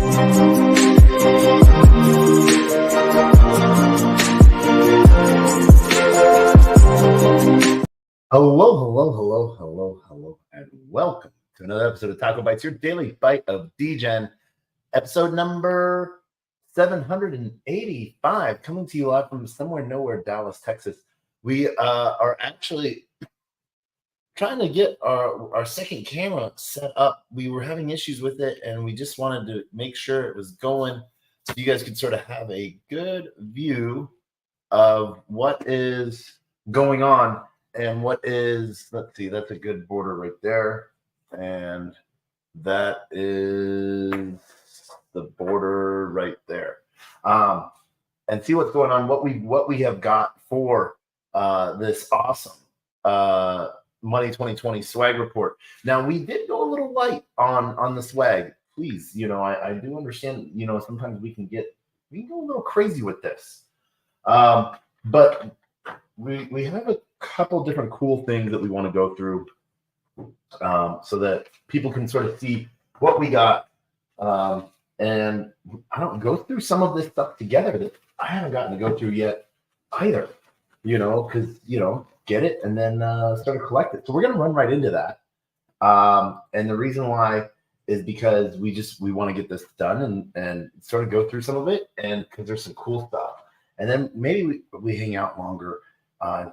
Hello, and welcome to another episode of TacoBytes, your daily bite of Degen, episode number 785, coming to you live from somewhere nowhere, Dallas, Texas. We are actually trying to get our second camera set up. We were having issues with it, and we just wanted to make sure it was going so you guys could sort of have a good view of what is going on. And what is, let's see, that's a good border right there. And that is the border right there. And see what's going on, what we have got for this awesome Money 2020 swag report. Now, we did go a little light on the swag. Please, I do understand, sometimes we can go a little crazy with this. But we have a couple different cool things that we want to go through so that people can sort of see what we got. And I don't go through some of this stuff together that I haven't gotten to go through yet either, because, get it and then start to collect it. So we're going to run right into that. And the reason why is because we want to get this done and sort of go through some of it, and because there's some cool stuff. And then maybe we hang out longer,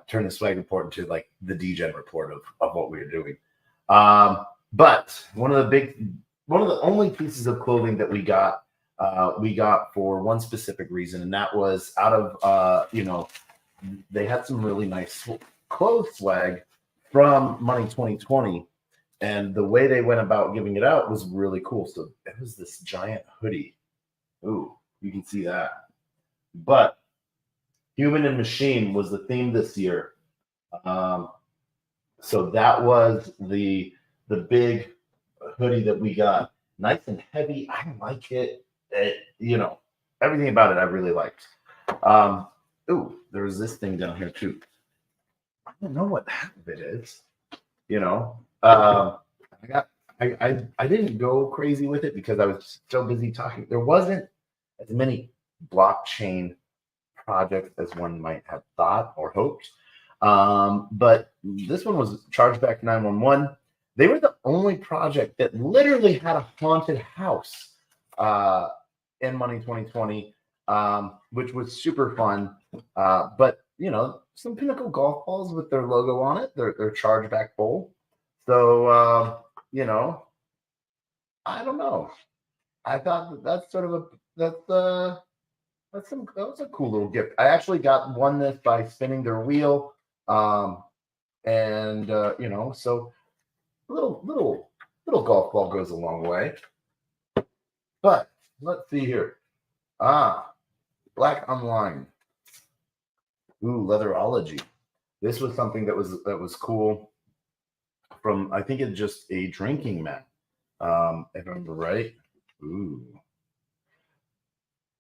turn the swag report into like the Degen report of what we are doing. But one of the only pieces of clothing that we got for one specific reason, and that was out of they had some really nice clothes swag from Money 2020, and the way they went about giving it out was really cool. So it was this giant hoodie. Ooh, you can see that. But Human and Machine was the theme this year. So that was the big hoodie that we got. Nice and heavy. I like it. Everything about it I really liked. Ooh, there's this thing down here too. I don't know what half of it is. I didn't go crazy with it because I was so busy talking. There wasn't as many blockchain project as one might have thought or hoped. But this one was Chargeback 911. They were the only project that literally had a haunted house in Money 2020, which was super fun. But, some Pinnacle golf balls with their logo on it, their Chargeback bowl. So, I don't know. I thought that's sort of that was a cool little gift. I actually won this by spinning their wheel, so a little golf ball goes a long way. But let's see here. Black Online. Ooh, Leatherology. This was something that was cool. From, I think it's just a drinking mat, if I remember right. Ooh.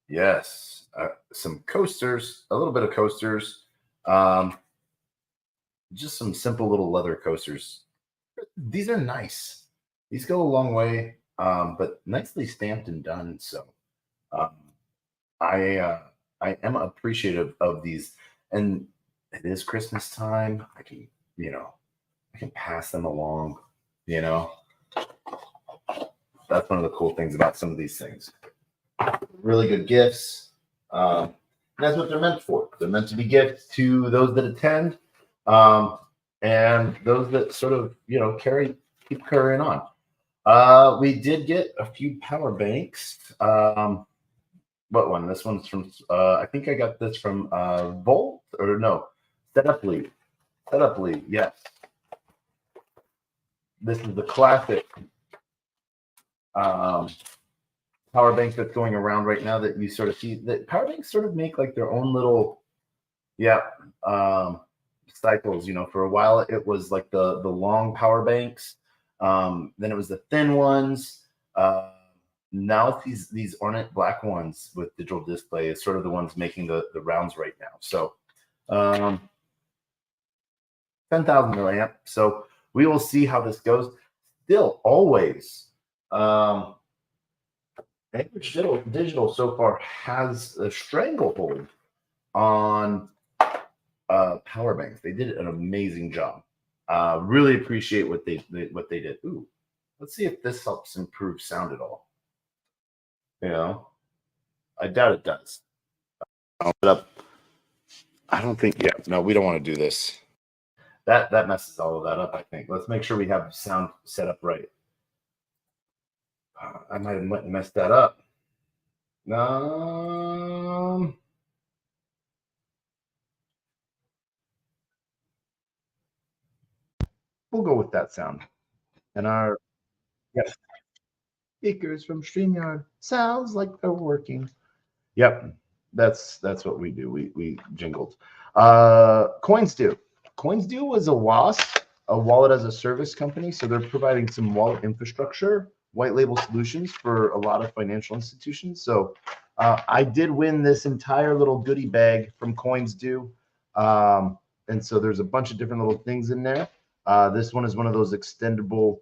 Yes, some coasters, a little bit of coasters, just some simple little leather coasters. These are nice. These go a long way, but nicely stamped and done. So I am appreciative of these, and it is Christmas time. I can pass them along. That's one of the cool things about some of these things. Really good gifts. And that's what they're meant for. They're meant to be gifts to those that attend, and those that sort of keep carrying on. We did get a few power banks. What one? This one's from I think I got this from Volt, or no, Setuply. Yes. This is the classic power bank that's going around right now that you sort of see. That power banks sort of make like their own little cycles. For a while it was like the long power banks, then it was the thin ones, now it's these ornate black ones with digital display is sort of the ones making the rounds right now. So 10,000 milliamp. So we will see how this goes. Still always Anchorage Digital so far has a stranglehold on power banks. They did an amazing job. Really appreciate what they did. Ooh, let's see if this helps improve sound at all. You know, I doubt it does. I'll put up. I don't think. Yeah, no, we don't want to do this. That messes all of that up. I think. Let's make sure we have sound set up right. I might have messed that up. We'll go with that sound. And our yes, speakers from StreamYard sounds like they're working. Yep, that's what we do. We jingled. CoinsDo. CoinsDo was a WASP, a wallet as a service company. So they're providing some wallet infrastructure, white label solutions for a lot of financial institutions. So I did win this entire little goodie bag from CoinsDo. And so there's a bunch of different little things in there. This one is one of those extendable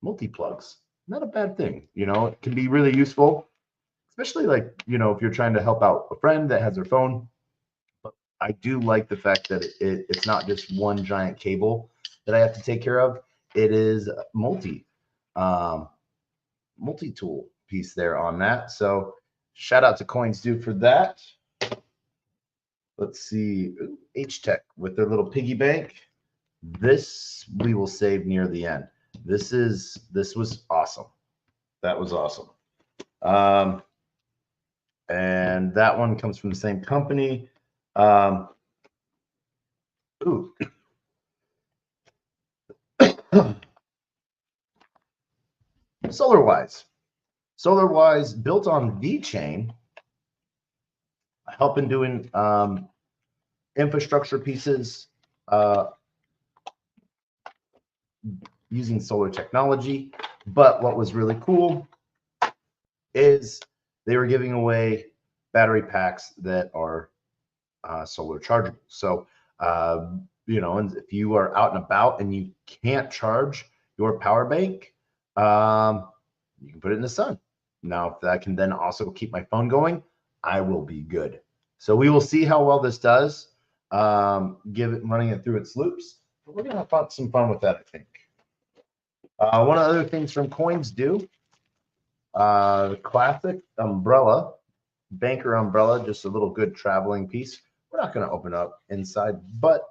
multi-plugs. Not a bad thing. You know, it can be really useful, especially like, you know, if you're trying to help out a friend that has their phone. But I do like the fact that it's not just one giant cable that I have to take care of. It is multi-tool piece there on that. So shout out to CoinsDo for that. Let's see, H-Tech with their little piggy bank. This we will save near the end. This was awesome. That was awesome. And that one comes from the same company. Ooh. SolarWise. SolarWise built on VeChain, helping doing infrastructure pieces using solar technology. But what was really cool is they were giving away battery packs that are solar chargeable. So, you know, and if you are out and about and you can't charge your power bank, you can put it in the sun. Now, if that can then also keep my phone going, I will be good. So we will see how well this does. Running it through its loops. But we're gonna have some fun with that, I think. One of the other things from CoinsDo, the classic umbrella, banker umbrella, just a little good traveling piece. We're not going to open up inside, but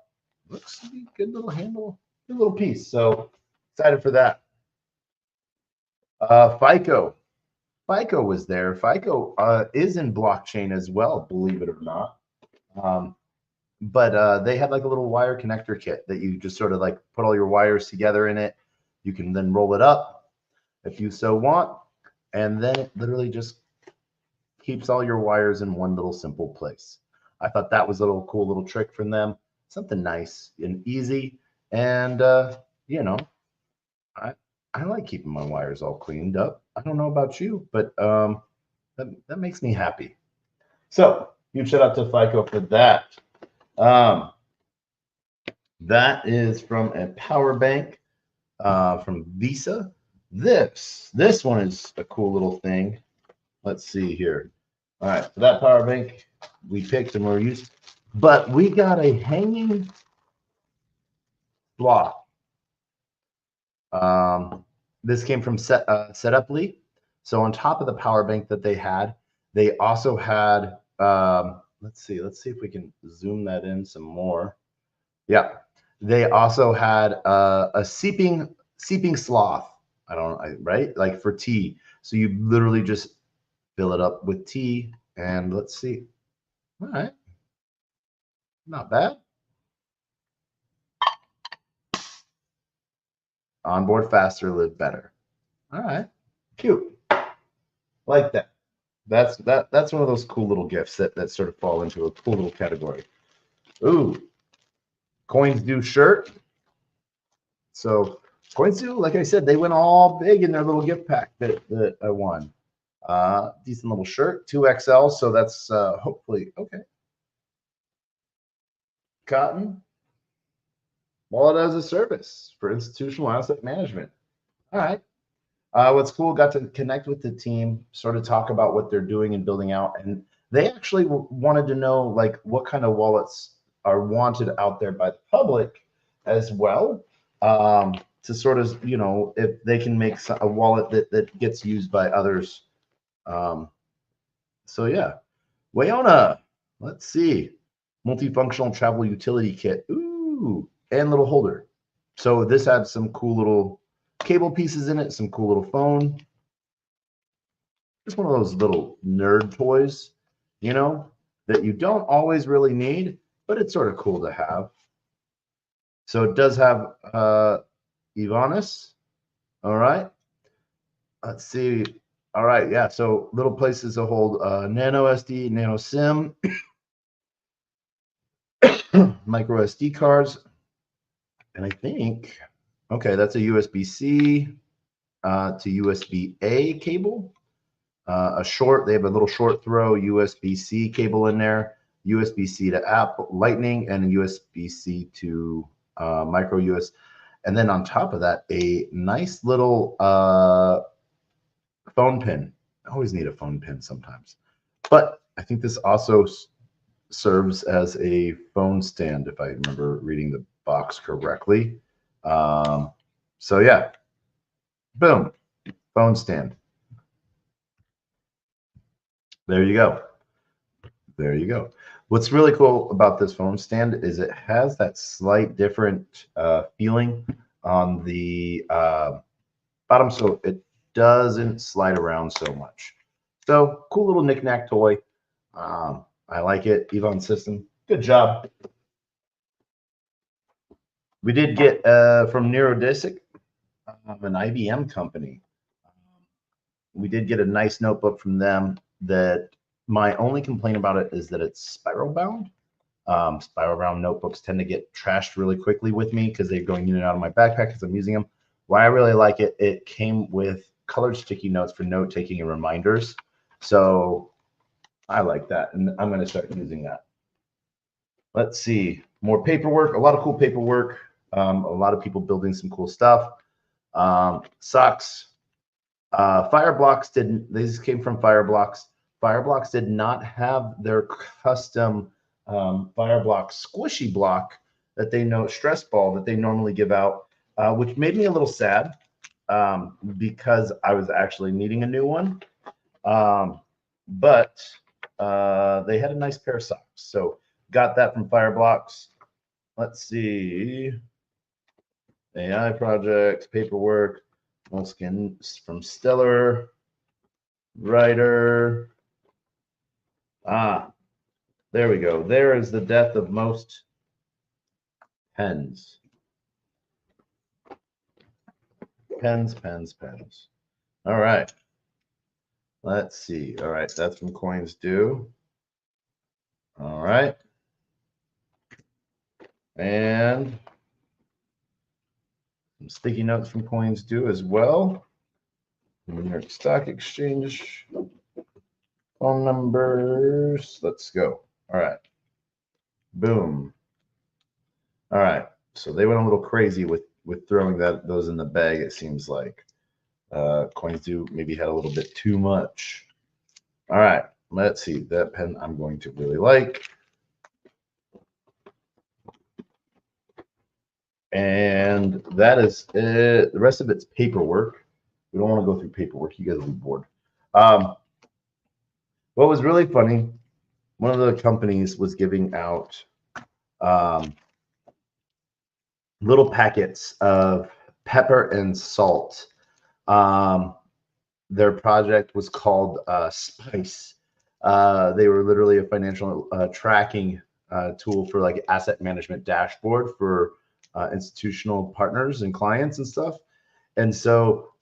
looks to be a good little handle, good little piece. So excited for that. FICO was there. FICO is in blockchain as well, believe it or not. But they had like a little wire connector kit that you just sort of like put all your wires together in it. You can then roll it up if you so want, and then it literally just keeps all your wires in one little simple place. I thought that was a little cool little trick from them. Something nice and easy. And you know, I like keeping my wires all cleaned up. I don't know about you, but that makes me happy. So huge shout out to FICO for that. That is from a power bank from Visa. This one is a cool little thing. Let's see here. All right, so that power bank we picked and we're used, but we got a hanging block. This came from Setuply. So on top of the power bank that they also had. Let's see if we can zoom that in some more. Yeah, they also had a seeping sloth. Right? Like for tea. So you literally just fill it up with tea, and let's see. All right, not bad. Onboard faster, live better. All right, cute. Like that. That's one of those cool little gifts that sort of fall into a cool little category. Ooh, CoinsDo shirt. So CoinsDo, like I said, they went all big in their little gift pack that I won. Decent little shirt, 2XL. So that's hopefully okay. Cotton. Wallet as a service for institutional asset management. All right. What's cool, got to connect with the team, sort of talk about what they're doing and building out. And they actually wanted to know like what kind of wallets are wanted out there by the public as well. To sort of, if they can make a wallet that gets used by others. Um, so yeah, Wayona, let's see. Multifunctional travel utility kit. Ooh, and little holder. So this had some cool little cable pieces in it, some cool little phone. Just one of those little nerd toys, that you don't always really need, but it's sort of cool to have. So it does have Ivanis. All right. Let's see. All right. Yeah. So little places to hold nano SD, nano SIM, micro SD cards. And I think, okay, that's a USB-C to USB-A cable. They have a little short throw USB-C cable in there, USB-C to Apple Lightning, and a USB-C to micro US. And then on top of that, a nice little phone pin. I always need a phone pin sometimes. But I think this also serves as a phone stand, if I remember reading the box correctly. So yeah, boom, phone stand. There you go. There you go. What's really cool about this phone stand is it has that slight different feeling on the bottom, so it doesn't slide around so much. So cool little knickknack toy. I like it. Yvonne System, good job. We did get from Neurodisic, an IBM company. We did get a nice notebook from them that my only complaint about it is that it's spiral bound. Spiral bound notebooks tend to get trashed really quickly with me because they're going in and out of my backpack as I'm using them. Why I really like it, it came with colored sticky notes for note taking and reminders. So I like that, and I'm going to start using that. Let's see, more paperwork, a lot of cool paperwork, a lot of people building some cool stuff. Socks. Fireblocks didn't, these came from Fireblocks. Fireblocks did not have their custom Fireblock squishy block that they know, stress ball that they normally give out, which made me a little sad because I was actually needing a new one. But they had a nice pair of socks. So got that from Fireblocks. Let's see. AI projects, paperwork, moleskin from Stellar, Writer. There we go. There is the death of most pens. Pens, pens, pens. All right. Let's see. All right, that's from Coins Due. All right. And some sticky notes from Coins Due as well. New York Stock Exchange phone numbers. Let's go. All right. Boom. All right. So they went a little crazy with throwing those in the bag, it seems like. Coins Due maybe had a little bit too much. All right. Let's see. That pen I'm going to really like. And that is it. The rest of it's paperwork. We don't want to go through paperwork. You guys will be bored. What was really funny, one of the companies was giving out little packets of pepper and salt. Their project was called Spice. They were literally a financial tracking tool for like asset management dashboard for institutional partners and clients and stuff. And so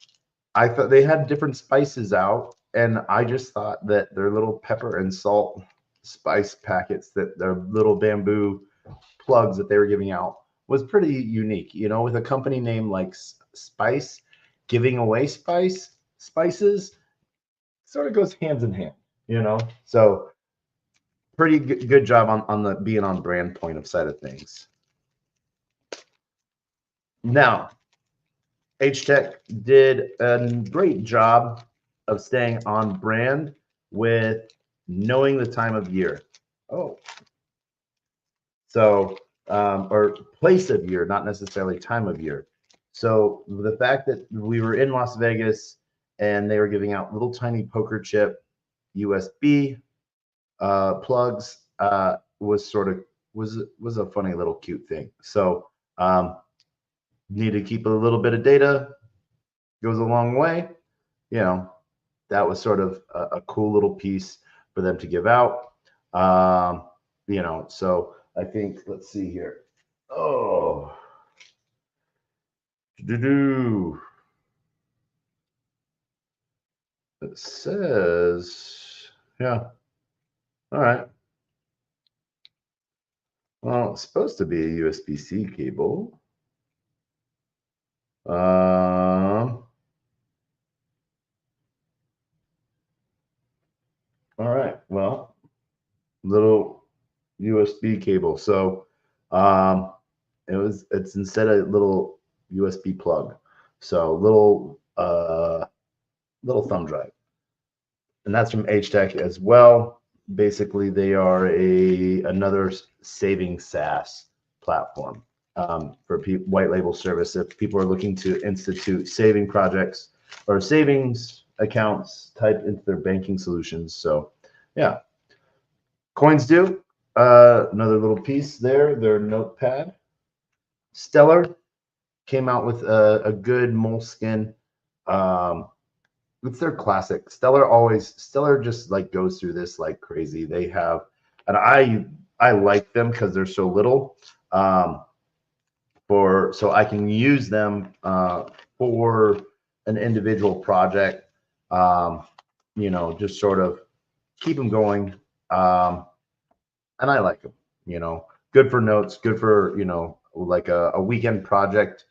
I thought they had different spices out, and I just thought that their little pepper and salt spice packets, that their little bamboo plugs that they were giving out, was pretty unique. With a company name like Spice, giving away spices sort of goes hands in hand, So pretty good job on the being on brand point of side of things. Now, H-Tech did a great job of staying on brand with knowing the time of year. Oh, so or place of year, not necessarily time of year. So the fact that we were in Las Vegas and they were giving out little tiny poker chip USB plugs was sort of was a funny little cute thing. So need to keep a little bit of data, goes a long way. You know, that was sort of a cool little piece for them to give out. You know, so I think let's see here. Oh, do it says, yeah. All right. Well, it's supposed to be a USB-C cable. All right. Well, little USB cable. So it's instead a little USB plug. So little thumb drive. And that's from H-Tech as well. Basically, they are another saving SaaS platform for white label service. If people are looking to institute saving projects or savings accounts type into their banking solutions. So, yeah, Coins do. Another little piece there. Their notepad. Stellar came out with a good moleskin. It's their classic. Stellar just like goes through this like crazy. They have, and I like them because they're so little. So I can use them for an individual project. You know, just sort of keep them going. And I like them. You know, good for notes, good for like a weekend project,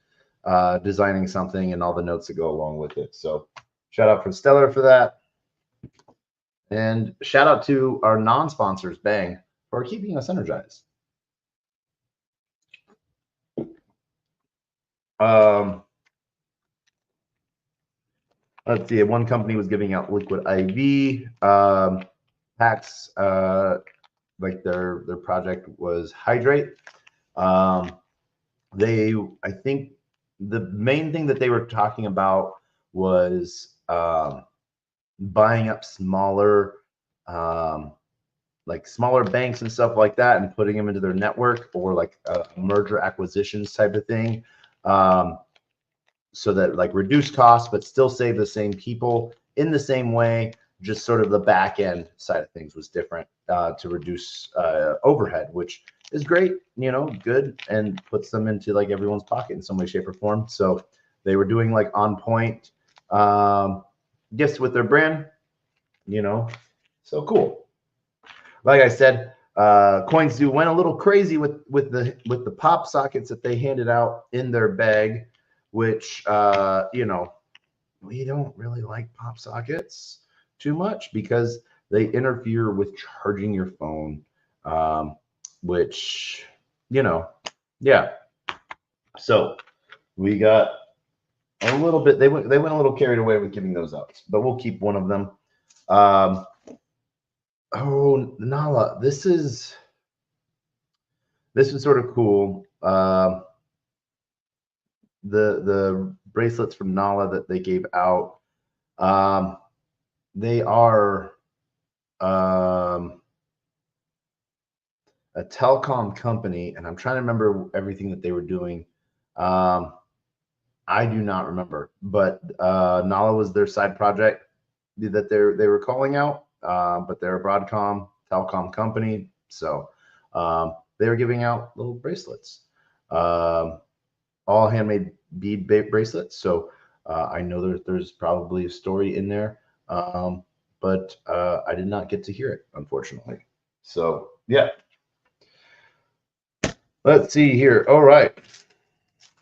designing something and all the notes that go along with it. So shout out for Stellar for that, and shout out to our non-sponsors, Bang, for keeping us energized. Let's see. One company was giving out liquid IV packs. Like their project was Hydrate. I think the main thing that they were talking about was buying up smaller like smaller banks and stuff like that and putting them into their network, or like a merger acquisitions type of thing, so that like reduce costs but still save the same people in the same way. Just sort of the back end side of things was different to reduce overhead, which is great, good, and puts them into like everyone's pocket in some way, shape, or form. So they were doing like on point gifts with their brand, so cool. Like I said, Coins do went a little crazy with the pop sockets that they handed out in their bag, which we don't really like pop sockets too much because they interfere with charging your phone, which yeah. So we got a little bit. They went a little carried away with giving those out, but we'll keep one of them. Oh, Nala, this is sort of cool. The bracelets from Nala that they gave out, they are a telecom company, and I'm trying to remember everything that they were doing. I do not remember, but Nala was their side project that they were calling out. But they're a Broadcom telecom company, so they were giving out little bracelets, all handmade bead bracelets. So I know there's probably a story in there, but I did not get to hear it, unfortunately. So yeah, let's see here. All right.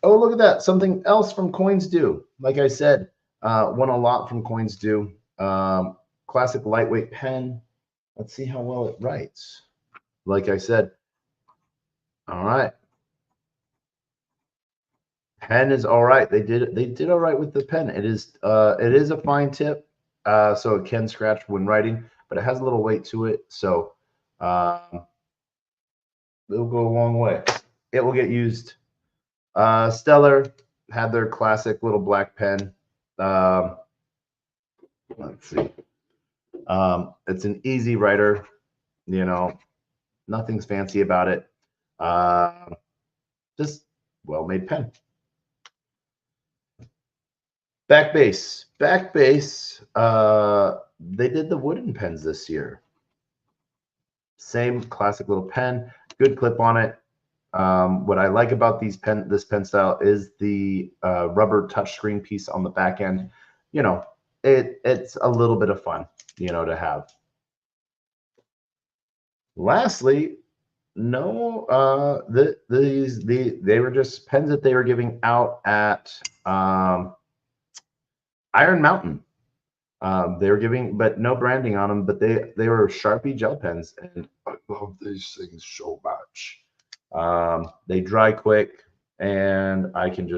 Oh, look at that. Something else from Coins Do. Like I said, won a lot from Coins Do. Classic lightweight pen. Let's see how well it writes. Like I said, all right. pen is all right. They did all right with the pen. It is a fine tip, so it can scratch when writing, but it has a little weight to it, so it'll go a long way. It will get used. Stellar had their classic little black pen. Let's see. It's an easy writer, you know, nothing's fancy about it. Just well-made pen. Backbase. Backbase, they did the wooden pens this year. Same classic little pen, good clip on it. What I like about this pen style is the rubber touchscreen piece on the back end. You know, it's a little bit of fun, you know, to have. Lastly, no, they were just pens that they were giving out at Iron Mountain. They were giving, but no branding on them. But they were Sharpie gel pens, and I love these things so much. They dry quick, and I can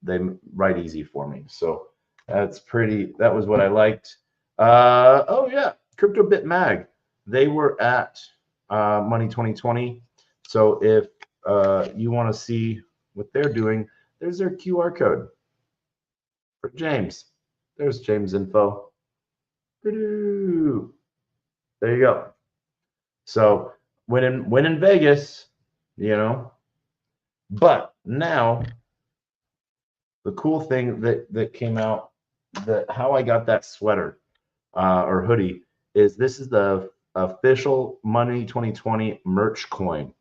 they write easy for me. So that's pretty. That was what I liked. Oh yeah, CryptoBit Mag. They were at Money 2020. So if you want to see what they're doing, there's their QR code for James. There's James' info. There you go. So when in Vegas, you know. But now the cool thing that came out, that how I got that sweater or hoodie, is this is the official Money 2020 merch coin.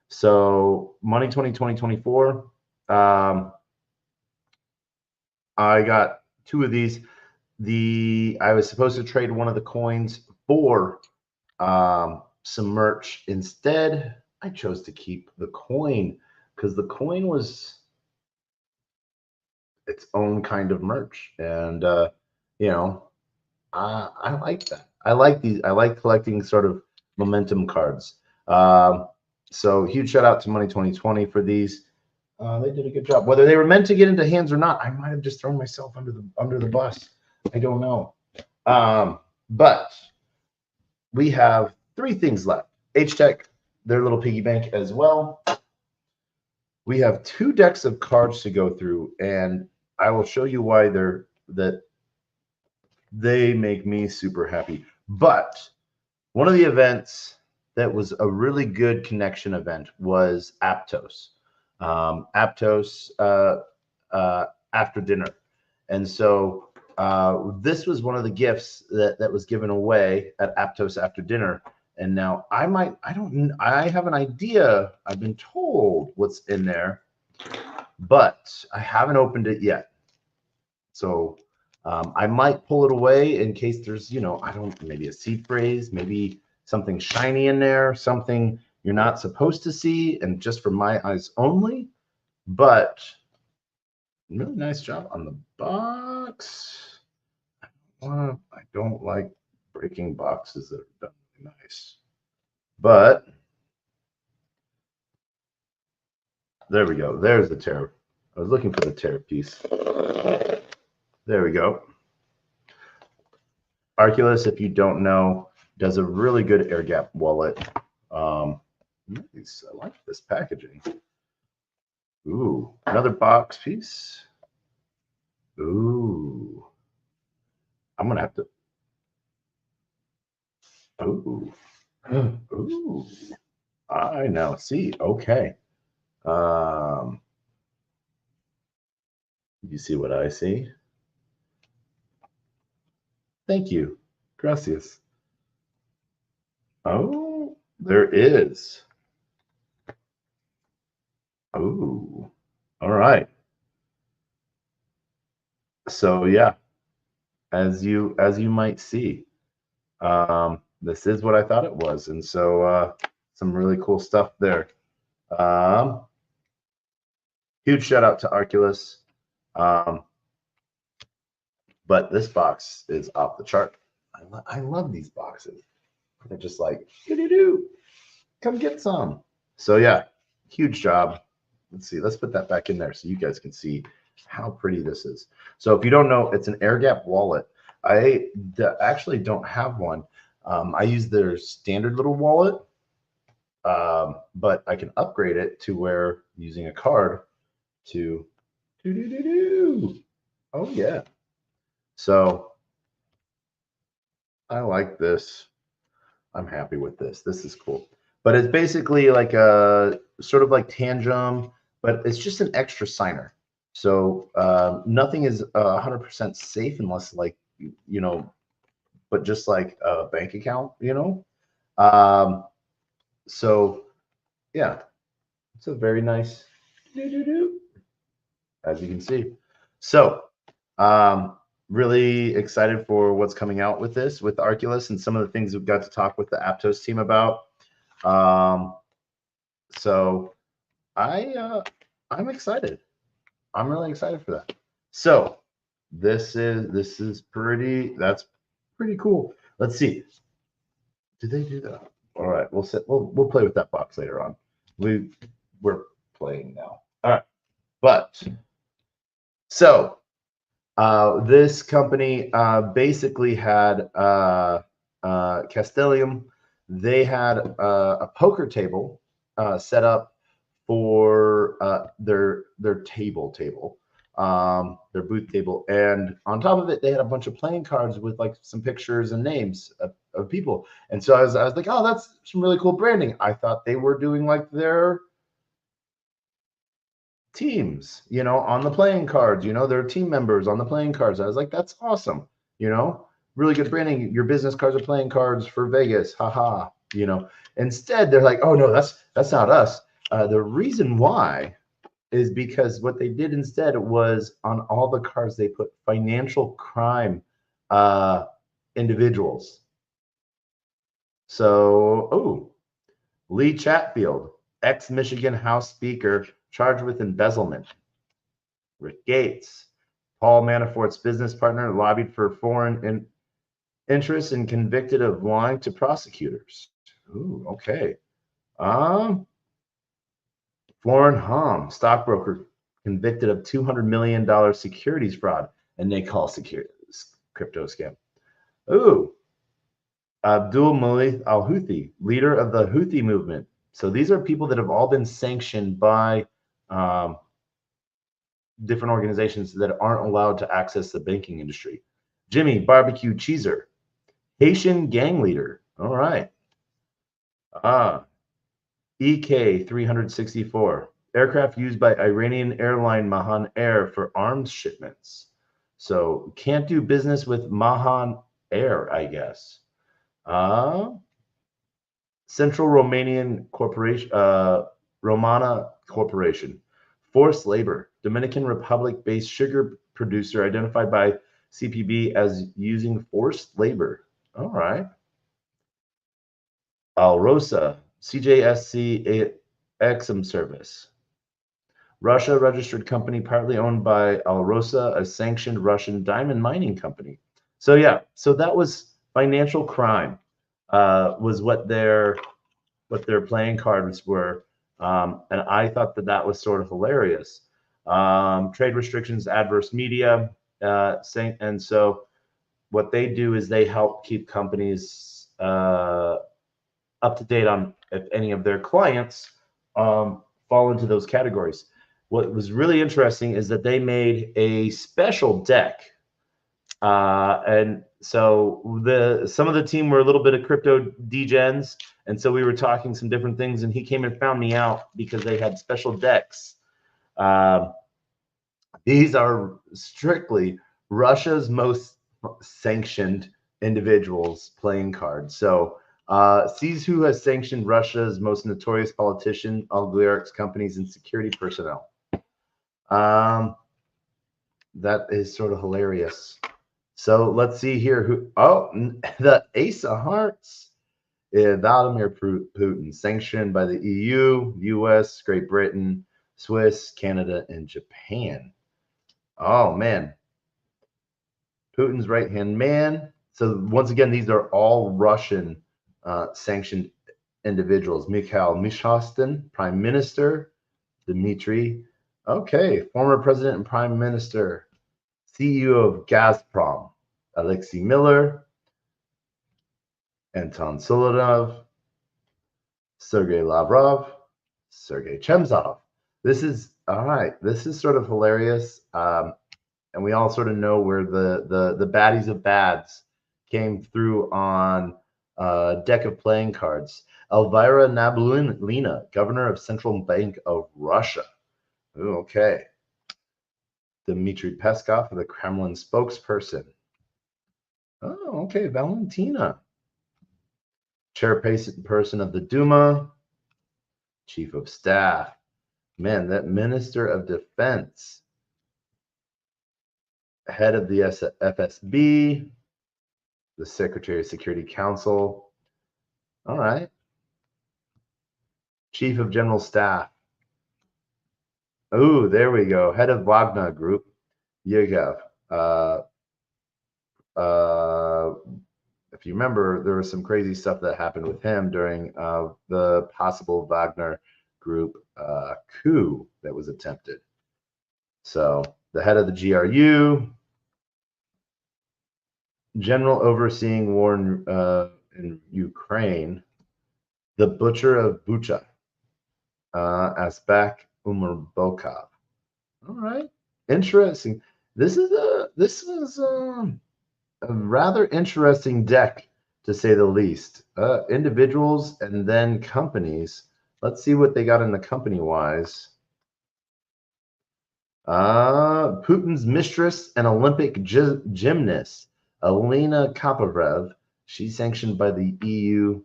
So Money 2020-24, I got 2 of these. I was supposed to trade one of the coins for some merch. Instead, I chose to keep the coin because the coin was its own kind of merch, and you know, I like that. I like these. I like collecting sort of momentum cards. So huge shout out to Money 2020 for these. They did a good job. Whether they were meant to get into hands or not, I might have just thrown myself under the bus. I don't know. But we have 3 things left. H-Tech, their little piggy bank as well. We have 2 decks of cards to go through, and I will show you why they make me super happy. But one of the events that was a really good connection event was Aptos. Aptos after dinner. And so this was one of the gifts that was given away at Aptos after dinner. And now I have an idea. I've been told what's in there, but I haven't opened it yet. So I might pull it away in case there's, maybe a seed phrase, maybe something shiny in there, something you're not supposed to see, and just for my eyes only. But really nice job on the box. I don't like breaking boxes that are done really nice. But there we go. There's the tear. I was looking for the tear piece. There we go. Arculus, if you don't know, does a really good air gap wallet. Nice. I like this packaging. Ooh, another box piece. Ooh. I'm gonna have to. Ooh. Ooh. I now see. Okay. You see what I see? Thank you. Gracias. Oh, there is. Oh, all right. So yeah, as you might see, this is what I thought it was, and so some really cool stuff there. Huge shout out to Arculus. But this box is off the chart. I love these boxes. They're just like, doo-doo-doo, come get some. So yeah, huge job. let's see. Let's put that back in there so you guys can see how pretty this is. So if you don't know, it's an air gap wallet. I actually don't have one. I use their standard little wallet, but I can upgrade it to where using a card to oh yeah. So I like this. I'm happy with this. This is cool. But it's basically like a sort of like Tangem, but it's just an extra signer. So nothing is 100% safe unless like, you know, but just like a bank account, you know. So yeah, it's a very nice, as you can see. So really excited for what's coming out with this, with Arculus, and some of the things we've got to talk with the Aptos team about. So I'm excited. I'm really excited for that. So this is pretty. That's pretty cool. Let's see. Did they do that? All right. We'll play with that box later on. We're playing now. All right. But so this company basically had Castellium. They had a poker table set up for their table, their booth table, and on top of it, they had a bunch of playing cards with like some pictures and names of people. And so I was like, oh, that's some really cool branding. I thought they were doing like their teams, you know, on the playing cards, you know, their team members on the playing cards. I was like, that's awesome, you know, really good branding. Your business cards are playing cards for Vegas, haha, you know. Instead, they're like, oh no, that's not us. The reason why is because what they did instead was on all the cards they put financial crime individuals. So, oh, Lee Chatfield, ex-Michigan House Speaker, charged with embezzlement. Rick Gates, Paul Manafort's business partner, lobbied for foreign interests and convicted of lying to prosecutors. Ooh, okay. Florin Hom, stockbroker, convicted of $200 million securities fraud, and they call crypto scam. Ooh, Abdul Malik al-Houthi, leader of the Houthi movement. So these are people that have all been sanctioned by different organizations that aren't allowed to access the banking industry. Jimmy Barbecue Cheeser, Haitian gang leader. All right. EK 364, aircraft used by Iranian airline Mahan Air for arms shipments. So can't do business with Mahan Air, I guess. Central Romanian Corporation, Romana Corporation, forced labor, Dominican Republic-based sugar producer identified by CPB as using forced labor. All right. Alrosa, CJSC Exim Service, Russia registered company partly owned by Alrosa, a sanctioned Russian diamond mining company. So yeah, so that was financial crime, was what their playing cards were, and I thought that was sort of hilarious. Trade restrictions, adverse media, and so what they do is they help keep companies up to date on if any of their clients fall into those categories. What was really interesting is that they made a special deck, and so some of the team were a little bit of crypto degens, and so we were talking some different things, and he came and found me out because they had special decks. These are strictly Russia's most sanctioned individuals playing cards. So sees who has sanctioned Russia's most notorious politician, oligarchs, companies, and security personnel. That is sort of hilarious. So let's see here. The Ace of Hearts. Vladimir Putin, sanctioned by the EU, US, Great Britain, Swiss, Canada, and Japan. Oh, man. Putin's right-hand man. So once again, these are all Russian sanctioned individuals. Mikhail Mishustin, Prime Minister. Dmitry. Okay, former president and prime minister, CEO of Gazprom, Alexei Miller, Anton Solonov, Sergei Lavrov, Sergei Chemzov. This is all right. This is sort of hilarious, and we all sort of know where the baddies of bads came through on a deck of playing cards. Elvira Nabiullina, governor of Central Bank of Russia. Ooh, okay. Dmitry Peskov, the Kremlin spokesperson. Oh, okay. Valentina, chairperson of the Duma, chief of staff. Man, that minister of defense, head of the FSB, the Secretary of Security Council. All right. Chief of General Staff. Oh, there we go. Head of Wagner Group, Yegov. If you remember, there was some crazy stuff that happened with him during the possible Wagner Group coup that was attempted. So the head of the GRU, general overseeing war in Ukraine, the butcher of Bucha, Asbak Umerbokov. All right, interesting. This is a rather interesting deck, to say the least. Individuals and then companies. Let's see what they got in the company-wise. Putin's mistress and Olympic gymnast, Elena Kaparev. She's sanctioned by the EU,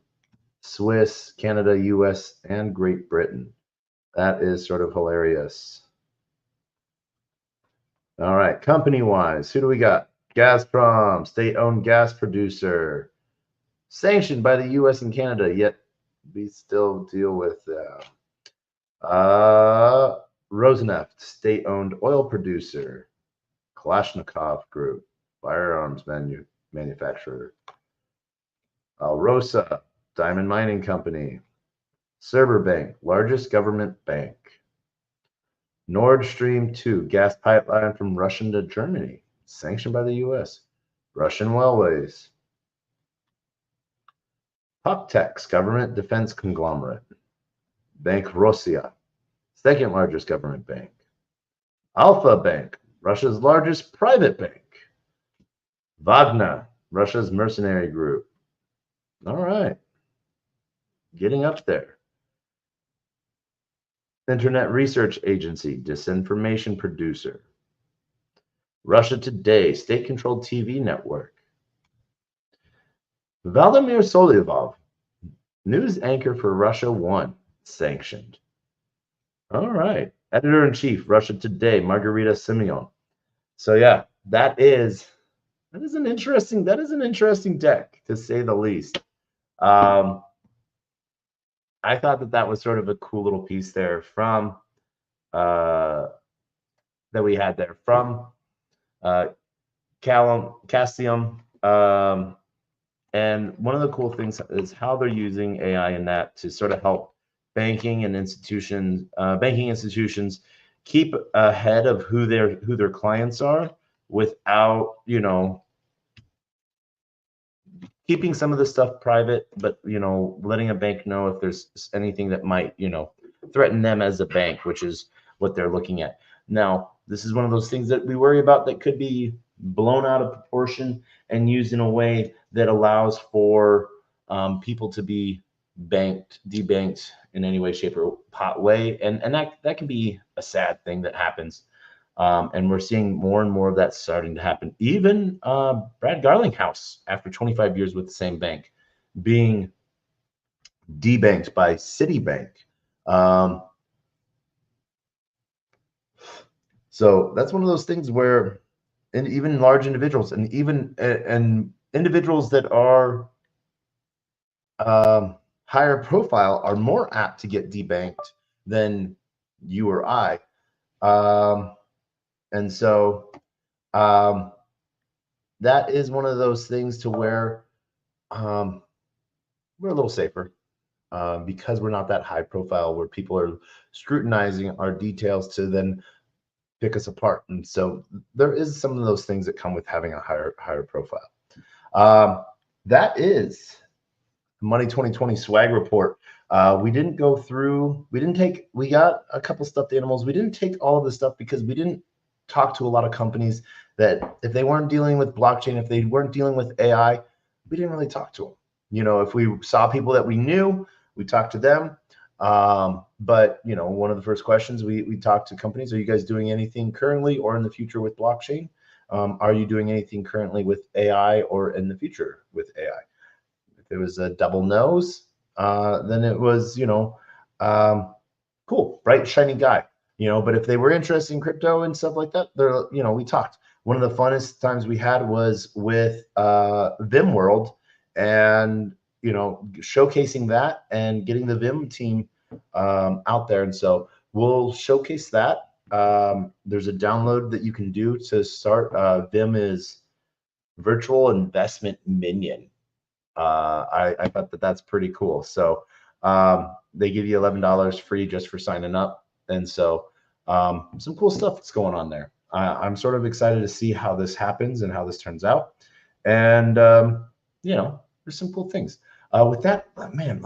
Swiss, Canada, US, and Great Britain. That is sort of hilarious. All right, company-wise, who do we got? Gazprom, state-owned gas producer, sanctioned by the U.S. and Canada, yet we still deal with Rosneft, state-owned oil producer, Kalashnikov Group, firearms manufacturer, Alrosa, diamond mining company, Serberbank, largest government bank, Nord Stream 2, gas pipeline from Russia to Germany, sanctioned by the U.S., Russian Railways, Poptex, government defense conglomerate, Bank Rosia, second largest government bank, Alpha Bank, Russia's largest private bank, Wagner, Russia's mercenary group. All right, getting up there. Internet Research Agency, disinformation producer. Russia Today, state-controlled TV network. Vladimir Solyevov, news anchor for Russia One, sanctioned. All right. Editor-in-chief, Russia Today, Margarita Simeon. So yeah, that is an interesting deck, to say the least. I thought that was sort of a cool little piece there from that we had there from Cassium. And one of the cool things is how they're using AI in that to sort of help banking institutions keep ahead of who their clients are, without, keeping some of the stuff private, but letting a bank know if there's anything that might threaten them as a bank, which is what they're looking at. Now, this is one of those things that we worry about that could be blown out of proportion and used in a way that allows for people to be debanked in any way, shape, or way, and that can be a sad thing that happens. And we're seeing more and more of that starting to happen. Even Brad Garlinghouse, after 25 years with the same bank, being debanked by Citibank. So that's one of those things where, and even large individuals, and even individuals that are higher profile, are more apt to get debanked than you or I. And so that is one of those things to where we're a little safer. because we're not that high profile where people are scrutinizing our details to then pick us apart. And so there is some of those things that come with having a higher profile. That is Money 2020 swag report. We didn't go through, we got a couple stuffed animals. We didn't take all of the stuff because we didn't talk to a lot of companies that if they weren't dealing with blockchain, if they weren't dealing with AI, we didn't really talk to them. You know, if we saw people that we knew, we talked to them. But you know, one of the first questions we talked to companies, are you guys doing anything currently or in the future with blockchain? Are you doing anything currently with AI or in the future with AI? If it was a double nose, then it was, you know, cool, bright, shiny guy, you know. But if they were interested in crypto and stuff like that, they're, you know, we talked. One of the funnest times we had was with Vim World, and you know, showcasing that and getting the Vim team out there. And so we'll showcase that. There's a download that you can do to start. Vim is virtual investment minion. I thought that that's pretty cool. So they give you $11 free just for signing up. And so some cool stuff that's going on there. I'm sort of excited to see how this happens and how this turns out. And, you know, there's some cool things. With that, man,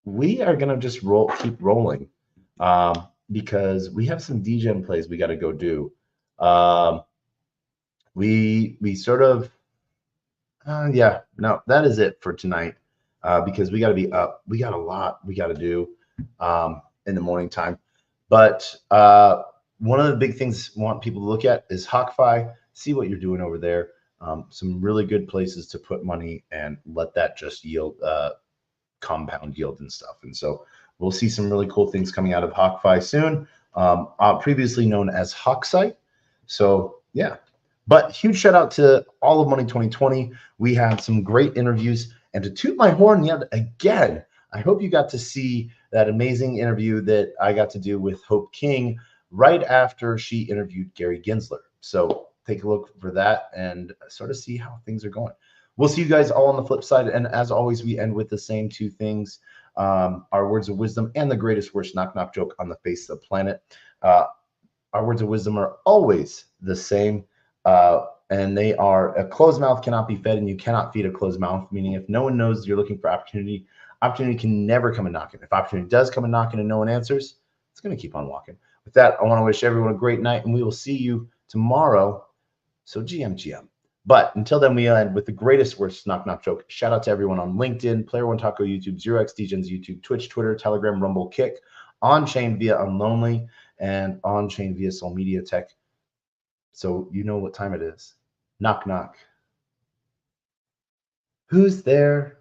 we are going to just keep rolling because we have some Degen plays we got to go do. We sort of, yeah, no, that is it for tonight because we got to be up. We got a lot we got to do in the morning time. But one of the big things I want people to look at is HawkFi, see what you're doing over there. Some really good places to put money and let that just yield compound yield and stuff. And so we'll see some really cool things coming out of HawkFi soon, previously known as HawkSite. So yeah, but huge shout out to all of Money 2020. We had some great interviews, and to toot my horn yet again, I hope you got to see that amazing interview that I got to do with Hope King right after she interviewed Gary Gensler. So take a look for that and sort of see how things are going. We'll see you guys all on the flip side. And as always, we end with the same two things, our words of wisdom and the greatest worst knock knock joke on the face of the planet. Our words of wisdom are always the same. And they are: a closed mouth cannot be fed, and you cannot feed a closed mouth. Meaning, if no one knows you're looking for opportunity, opportunity can never come a knocking. If opportunity does come a knocking and no one answers, it's going to keep on walking. With that, I want to wish everyone a great night, and we will see you tomorrow. So GM. But until then, we end with the greatest worst knock knock joke. Shout out to everyone on LinkedIn, Player One Taco YouTube, 0xDegens YouTube, Twitch, Twitter, Telegram, Rumble, Kick, on chain via Unlonely, and on chain via Soul Media Tech. So you know what time it is. Knock knock. Who's there?